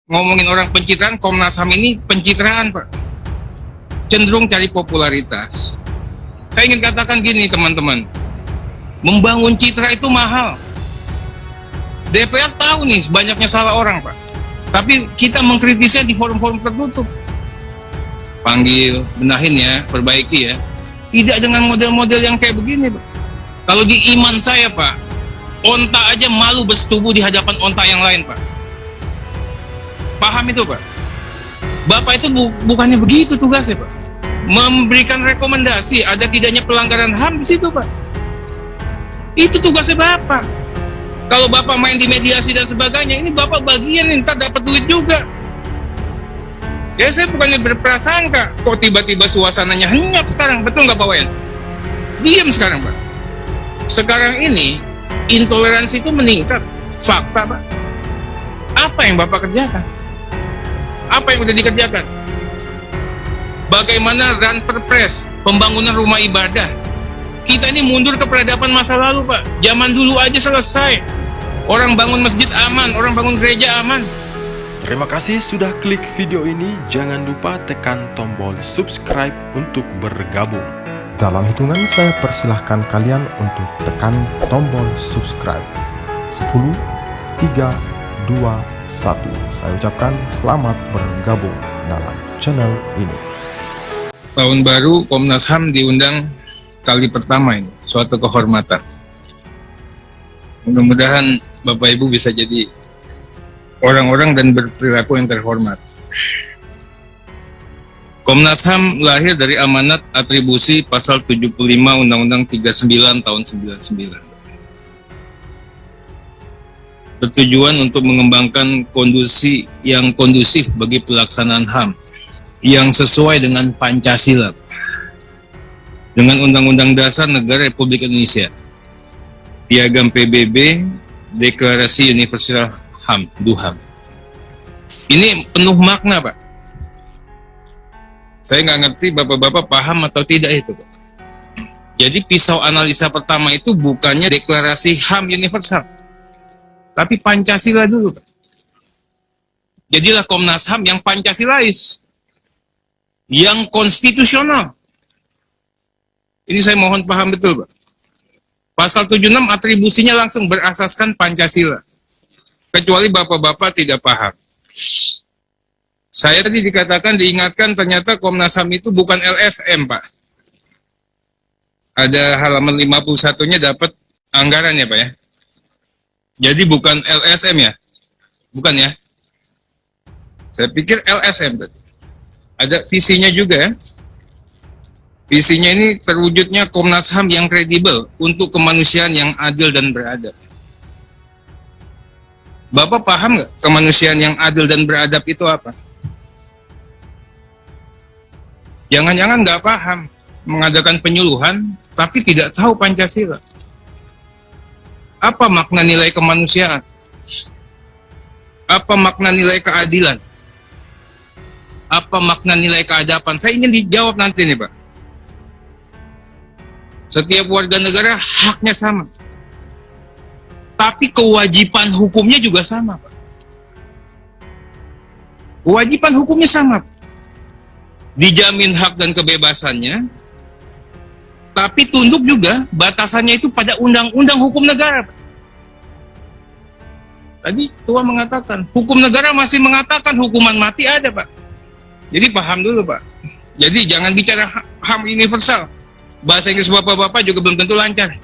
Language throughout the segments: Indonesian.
ngomongin orang pencitraan, Komnas HAM ini pencitraan, Pak. Cenderung cari popularitas. Saya ingin katakan gini, teman-teman. Membangun citra itu mahal. DPR tahu nih banyaknya salah orang, Pak. Tapi kita mengkritisnya di forum-forum tertutup. Panggil, benahin ya, perbaiki ya. Tidak dengan model-model yang kayak begini, Pak. Kalau di iman saya, Pak, onta aja malu bersetubuh di hadapan onta yang lain, Pak. Paham itu, Pak? Bapak itu bukannya begitu tugasnya, Pak. Memberikan rekomendasi ada tidaknya pelanggaran HAM di situ, Pak. Itu tugasnya Bapak. Kalau Bapak main di mediasi dan sebagainya, ini Bapak bagian nih, ntar dapat duit juga. Ya saya bukannya berprasangka, kok tiba-tiba suasananya henyap sekarang, betul nggak Pak Wayan? Diam sekarang, Pak. Sekarang ini intoleransi itu meningkat, fakta, Pak. Apa yang Bapak kerjakan? Apa yang udah dikerjakan? Bagaimana run perpres, pembangunan rumah ibadah? Kita ini mundur ke peradaban masa lalu, Pak. Zaman dulu aja selesai. Orang bangun masjid aman, orang bangun gereja aman. Terima kasih sudah klik video ini. Jangan lupa tekan tombol subscribe untuk bergabung. Dalam hitungan saya persilahkan kalian untuk tekan tombol subscribe. 10, 3, 2, 1. Saya ucapkan selamat bergabung dalam channel ini. Tahun baru Komnas HAM diundang kali pertama ini, suatu kehormatan. Mudah-mudahan Bapak Ibu bisa jadi orang-orang dan berperilaku yang terhormat. Komnas HAM lahir dari amanat atribusi pasal 75 Undang-Undang 39 tahun 99. Bertujuan untuk mengembangkan kondisi yang kondusif bagi pelaksanaan HAM yang sesuai dengan Pancasila, dengan Undang-Undang Dasar Negara Republik Indonesia, Piagam PBB, Deklarasi Universal HAM, DUHAM. Ini penuh makna, Pak. Saya nggak ngerti Bapak-Bapak paham atau tidak itu, Pak. Jadi pisau analisa pertama itu bukannya Deklarasi HAM Universal, tapi Pancasila dulu, Pak. Jadilah Komnas HAM yang Pancasilais, yang konstitusional. Ini saya mohon paham betul, Pak. Pasal 76 atribusinya langsung berasaskan Pancasila. Kecuali Bapak-Bapak tidak paham. Saya tadi dikatakan, diingatkan ternyata Komnas HAM itu bukan LSM, Pak. Ada halaman 51-nya dapat anggaran ya, Pak ya. Jadi bukan LSM ya? Bukan ya? Saya pikir LSM tadi. Ada visinya juga ya. Visinya ini terwujudnya Komnas HAM yang kredibel untuk kemanusiaan yang adil dan beradab. Bapak paham nggak kemanusiaan yang adil dan beradab itu apa? Jangan-jangan nggak paham, mengadakan penyuluhan, tapi tidak tahu Pancasila. Apa makna nilai kemanusiaan? Apa makna nilai keadilan? Apa makna nilai keadaban? Saya ingin dijawab nanti nih, Pak. Setiap warga negara haknya sama. Tapi kewajiban hukumnya juga sama, Pak. Kewajiban hukumnya sama, Pak. Dijamin hak dan kebebasannya, tapi tunduk juga batasannya itu pada undang-undang hukum negara, Pak. Tadi Ketua mengatakan, hukum negara masih mengatakan hukuman mati ada, Pak. Jadi paham dulu, Pak. Jadi jangan bicara HAM universal. Bahasa Inggris Bapak-Bapak juga belum tentu lancar.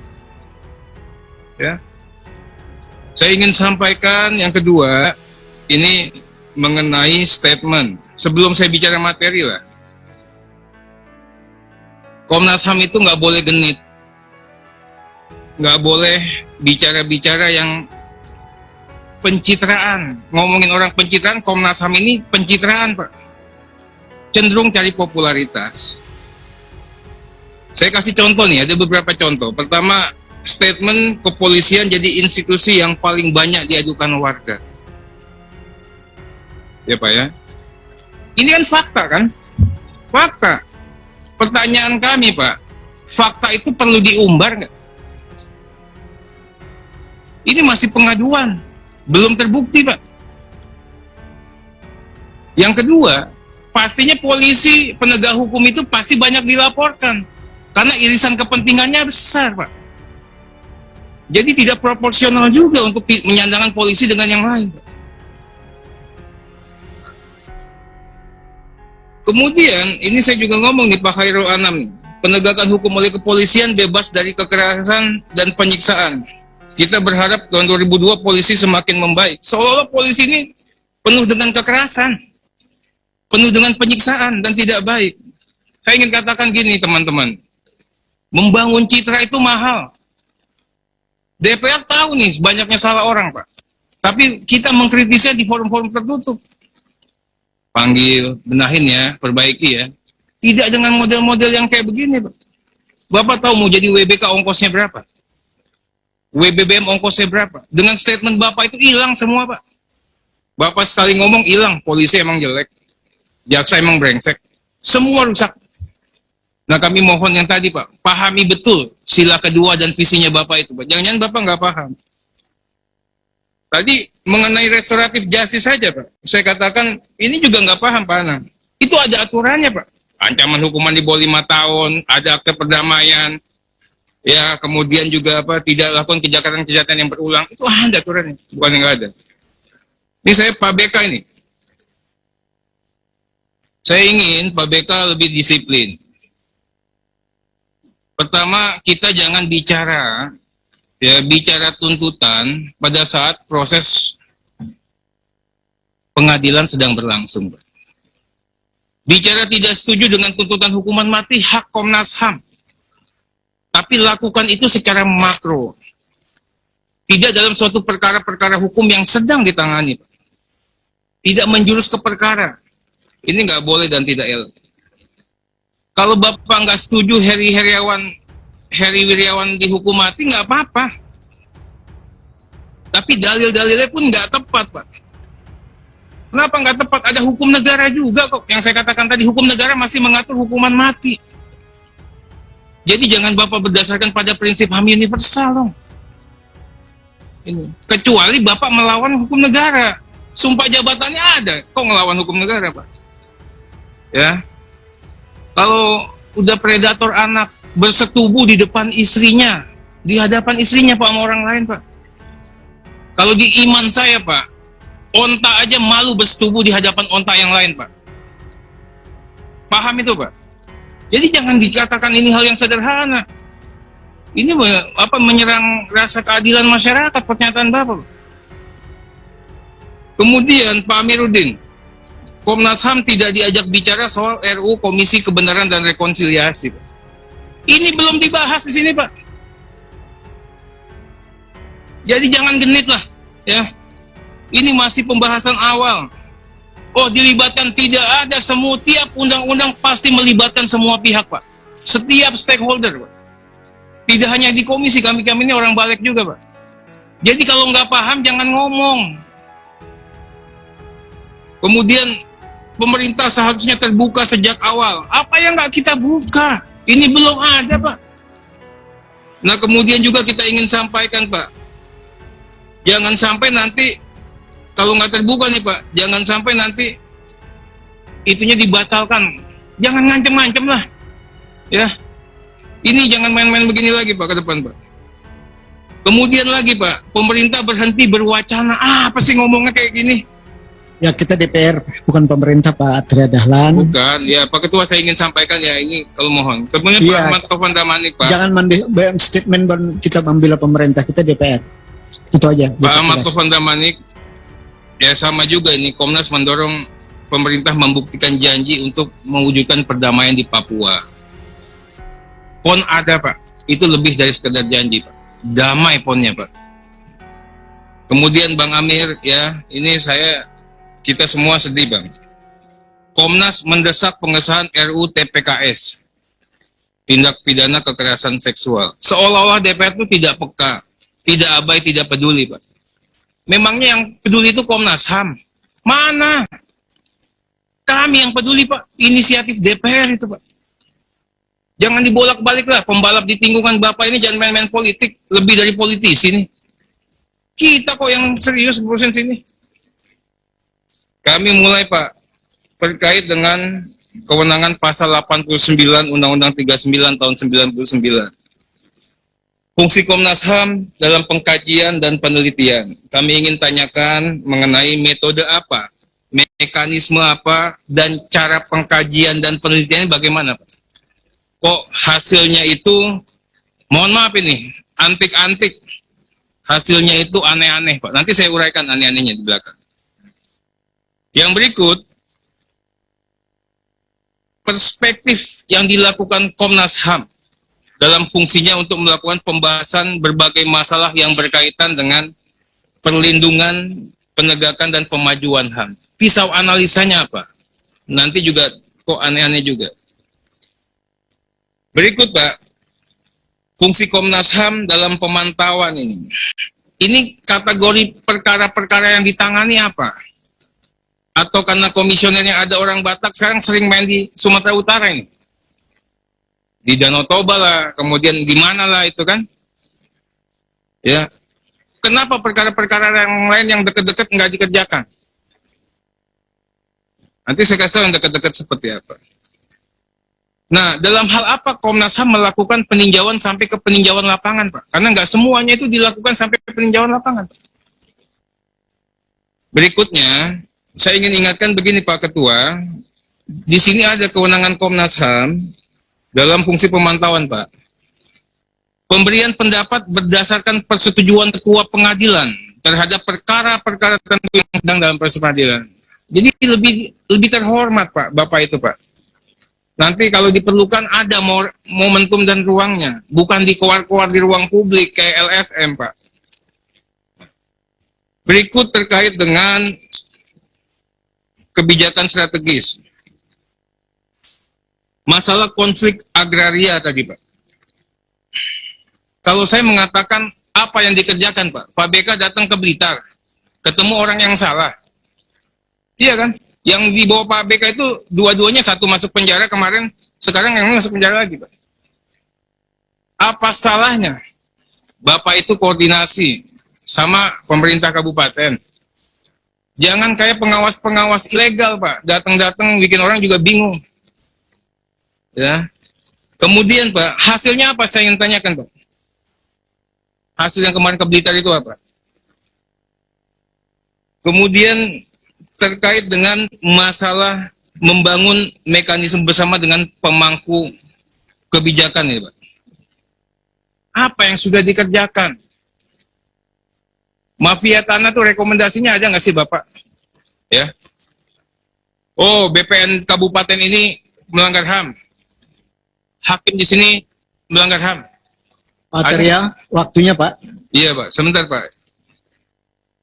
Ya. Saya ingin sampaikan yang kedua, ini mengenai statement. Sebelum saya bicara materi lah. Komnas HAM itu nggak boleh genit. Nggak boleh bicara-bicara yang pencitraan. Ngomongin orang pencitraan, Komnas HAM ini pencitraan, Pak. Cenderung cari popularitas. Saya kasih contoh nih, ada beberapa contoh. Pertama, statement kepolisian jadi institusi yang paling banyak diadukan warga. Ya Pak ya. Ini kan fakta kan? Fakta. Pertanyaan kami Pak, fakta itu perlu diumbar nggak? Ini masih pengaduan, belum terbukti Pak. Yang kedua, pastinya polisi penegak hukum itu pasti banyak dilaporkan karena irisan kepentingannya besar, Pak. Jadi tidak proporsional juga untuk menyandangkan polisi dengan yang lain, Pak. Kemudian ini saya juga ngomong nih Pak Khairul Anam, penegakan hukum oleh kepolisian bebas dari kekerasan dan penyiksaan. Kita berharap tahun 2002 polisi semakin membaik. Seolah-olah polisi ini penuh dengan kekerasan, penuh dengan penyiksaan dan tidak baik. Saya ingin katakan gini teman-teman, membangun citra itu mahal. DPR tahu nih banyaknya salah orang, Pak. Tapi kita mengkritisnya di forum-forum tertutup. Panggil, benahin ya, perbaiki ya. Tidak dengan model-model yang kayak begini, Pak. Bapak tahu mau jadi WBK ongkosnya berapa? WBBM ongkosnya berapa? Dengan statement Bapak itu hilang semua, Pak. Bapak sekali ngomong hilang, polisi emang jelek. Jaksa emang brengsek. Semua rusak. Nah kami mohon yang tadi Pak, pahami betul sila kedua dan visinya Bapak itu Pak. Jangan-jangan Bapak nggak paham. Tadi mengenai restoratif justice saja Pak, saya katakan ini juga nggak paham Pak Anam. Itu ada aturannya Pak. Ancaman hukuman di bawah 5 tahun, ada akte perdamaian, ya kemudian juga apa tidak lakukan kejahatan-kejahatan yang berulang. Itu ada aturannya, bukan yang nggak ada. Ini saya Pak BK ini. Saya ingin Pak BK lebih disiplin. Pertama, kita jangan bicara tuntutan pada saat proses pengadilan sedang berlangsung. Bicara tidak setuju dengan tuntutan hukuman mati hak Komnas HAM. Tapi lakukan itu secara makro. Tidak dalam suatu perkara-perkara hukum yang sedang ditangani. Tidak menjurus ke perkara. Ini nggak boleh dan tidak elok. Kalau Bapak nggak setuju Heri Wirawan dihukum mati, nggak apa-apa. Tapi dalil-dalilnya pun nggak tepat, Pak. Kenapa nggak tepat? Ada hukum negara juga kok. Yang saya katakan tadi, hukum negara masih mengatur hukuman mati. Jadi jangan Bapak berdasarkan pada prinsip HAM universal dong. Ini. Kecuali Bapak melawan hukum negara. Sumpah jabatannya ada, kok ngelawan hukum negara, Pak? Ya. Kalau udah predator anak bersetubuh di depan istrinya, di hadapan istrinya Pak sama orang lain Pak. Kalau di iman saya Pak, onta aja malu bersetubuh di hadapan onta yang lain Pak. Paham itu Pak? Jadi jangan dikatakan ini hal yang sederhana. Ini apa menyerang rasa keadilan masyarakat pernyataan Bapak. Kemudian Pak Amiruddin, Komnas HAM tidak diajak bicara soal RUU Komisi Kebenaran dan Rekonsiliasi. Pak. Ini belum dibahas di sini, Pak. Jadi jangan genit lah, ya. Ini masih pembahasan awal. Oh, dilibatkan tidak ada semua, tiap undang-undang pasti melibatkan semua pihak, Pak. Setiap stakeholder, Pak. Tidak hanya di komisi, kami ini orang balik juga, Pak. Jadi kalau nggak paham jangan ngomong. Kemudian pemerintah seharusnya terbuka sejak awal. Apa yang nggak kita buka? Ini belum ada, Pak. Nah, kemudian juga kita ingin sampaikan, Pak. Jangan sampai nanti, kalau nggak terbuka nih, Pak, jangan sampai nanti itunya dibatalkan. Jangan ngancem-ngancem lah. Ya. Ini jangan main-main begini lagi, Pak, ke depan, Pak. Kemudian lagi, Pak, pemerintah berhenti berwacana. Apa sih ngomongnya kayak gini? Ya kita DPR, bukan pemerintah Pak Tri Dahlan. Bukan, ya Pak Ketua saya ingin sampaikan ya ini kalau mohon. Kemudian Pak Ahmad Taufan Damanik Pak. Jangan statement kita membela pemerintah, kita DPR. Itu aja. Pak Ahmad Taufan Damanik, ya sama juga ini Komnas mendorong pemerintah membuktikan janji untuk mewujudkan perdamaian di Papua. PON ada Pak, itu lebih dari sekedar janji Pak. Damai PON-nya Pak. Kemudian Bang Amir ya, ini kita semua sedih Bang. Komnas mendesak pengesahan RUU TPKS, tindak pidana kekerasan seksual. Seolah-olah DPR itu tidak peka, tidak abai, tidak peduli Pak. Memangnya yang peduli itu Komnas HAM. Mana? Kami yang peduli Pak, inisiatif DPR itu Pak. Jangan dibolak-balik lah, pembalap di tinggungan Bapak ini jangan main-main politik, lebih dari politisi nih. Kita kok yang serius berurusan sini. Kami mulai Pak, terkait dengan kewenangan pasal 89 Undang-Undang 39 tahun 99. Fungsi Komnas HAM dalam pengkajian dan penelitian. Kami ingin tanyakan mengenai metode apa, mekanisme apa, dan cara pengkajian dan penelitiannya bagaimana, Pak? Kok hasilnya itu, mohon maaf ini, antik-antik. Hasilnya itu aneh-aneh, Pak. Nanti saya uraikan aneh-anehnya di belakang. Yang berikut, perspektif yang dilakukan Komnas HAM dalam fungsinya untuk melakukan pembahasan berbagai masalah yang berkaitan dengan perlindungan, penegakan, dan pemajuan HAM. Pisau analisanya apa? Nanti juga kok aneh-aneh juga. Berikut, Pak, fungsi Komnas HAM dalam pemantauan ini. Ini kategori perkara-perkara yang ditangani apa? Atau karena komisionernya ada orang Batak, sekarang sering main di Sumatera Utara ini. Di Danau Toba lah, kemudian di mana lah itu kan. Ya, kenapa perkara-perkara yang lain yang dekat-dekat nggak dikerjakan? Nanti saya kasih tahu yang dekat-dekat seperti apa. Nah, dalam hal apa Komnas HAM melakukan peninjauan sampai ke peninjauan lapangan, Pak? Karena nggak semuanya itu dilakukan sampai ke peninjauan lapangan, Pak. Berikutnya, saya ingin ingatkan begini Pak Ketua, di sini ada kewenangan Komnas HAM dalam fungsi pemantauan, Pak. Pemberian pendapat berdasarkan persetujuan ketua pengadilan terhadap perkara-perkara tertentu yang sedang dalam proses pengadilan. Jadi lebih terhormat, Pak, Bapak itu, Pak. Nanti kalau diperlukan ada momentum dan ruangnya, bukan dikeluar-keluar di ruang publik kayak LSM, Pak. Berikut terkait dengan kebijakan strategis. Masalah konflik agraria tadi, Pak. Kalau saya mengatakan apa yang dikerjakan, Pak BK datang ke Blitar, ketemu orang yang salah. Iya kan? Yang dibawa Pak BK itu dua-duanya, satu masuk penjara kemarin, sekarang yang masuk penjara lagi, Pak. Apa salahnya Bapak itu koordinasi sama pemerintah kabupaten? Jangan kayak pengawas-pengawas ilegal, Pak. Datang-datang bikin orang juga bingung. Ya. Kemudian, Pak, hasilnya apa saya ingin tanyakan, Pak? Hasil yang kemarin ke Blitar itu apa? Kemudian terkait dengan masalah membangun mekanisme bersama dengan pemangku kebijakan ini, Pak. Apa yang sudah dikerjakan? Mafia tanah tuh rekomendasinya ada nggak sih, Bapak? Ya. Oh, BPN kabupaten ini melanggar HAM. Hakim di sini melanggar HAM. Pak Arya, waktunya Pak. Iya, Pak. Sebentar, Pak.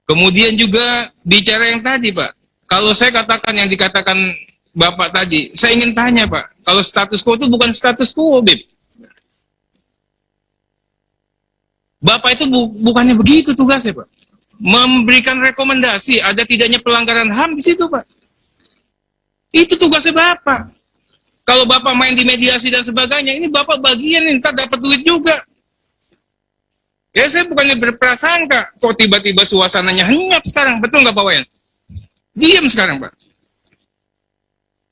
Kemudian juga bicara yang tadi, Pak. Kalau saya katakan yang dikatakan Bapak tadi, saya ingin tanya, Pak. Kalau status quo itu bukan status quo, Bib. Bapak itu bukannya begitu tugasnya, Pak. Memberikan rekomendasi, ada tidaknya pelanggaran HAM di situ, Pak. Itu tugasnya Bapak. Kalau Bapak main di mediasi dan sebagainya, ini Bapak bagian, ntar dapat duit juga. Ya, saya bukannya berprasangka, kok tiba-tiba suasananya henyap sekarang, betul nggak Pak Wayan? Diam sekarang, Pak.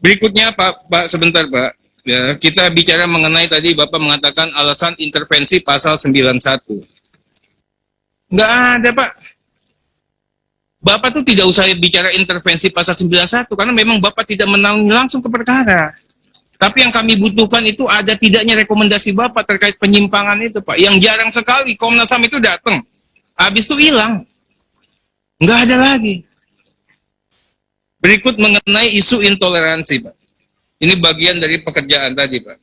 Berikutnya, Pak, sebentar, Pak. Ya, kita bicara mengenai tadi Bapak mengatakan alasan intervensi pasal 91. Nggak ada, Pak. Bapak tuh tidak usah bicara intervensi pasal 91, karena memang Bapak tidak menangani langsung ke perkara. Tapi yang kami butuhkan itu ada tidaknya rekomendasi Bapak terkait penyimpangan itu, Pak. Yang jarang sekali Komnas HAM itu datang. Habis itu hilang. Nggak ada lagi. Berikut mengenai isu intoleransi, Pak. Ini bagian dari pekerjaan tadi, Pak.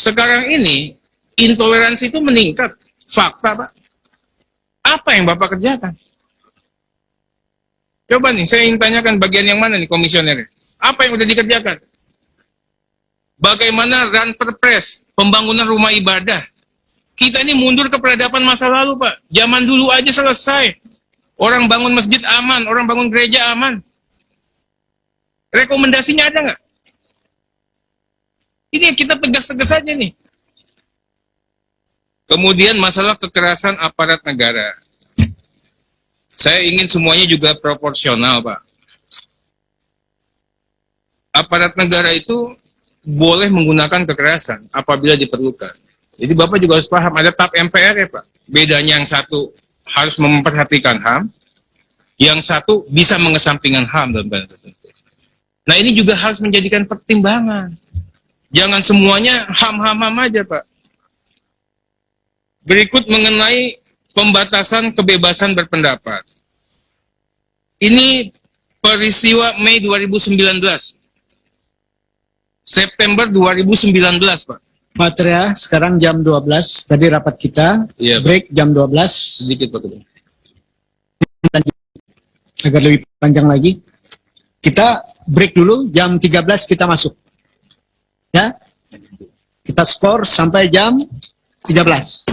Sekarang ini, intoleransi itu meningkat. Fakta, Pak. Apa yang Bapak kerjakan? Coba nih, saya ingin tanyakan bagian yang mana nih komisioner? Apa yang udah dikerjakan? Bagaimana run perpres, pembangunan rumah ibadah? Kita ini mundur ke peradaban masa lalu, Pak. Zaman dulu aja selesai. Orang bangun masjid aman, orang bangun gereja aman. Rekomendasinya ada nggak? Ini kita tegas-tegas saja nih. Kemudian masalah kekerasan aparat negara. Saya ingin semuanya juga proporsional, Pak. aparat negara itu boleh menggunakan kekerasan apabila diperlukan. Jadi Bapak juga harus paham, ada TAP MPR ya Pak. Bedanya yang satu harus memperhatikan HAM, yang satu bisa mengesampingkan HAM dalam tanda tertentu. Nah ini juga harus menjadikan pertimbangan. Jangan semuanya HAM aja Pak. Berikut mengenai pembatasan kebebasan berpendapat. Ini peristiwa Mei 2019. September 2019, Pak. Matria, sekarang jam 12, tadi rapat kita, Iya, Pak. break jam 12, Sedikit, Pak. agar lebih panjang lagi. Kita break dulu, jam 13 kita masuk. Ya, kita skor sampai jam 13.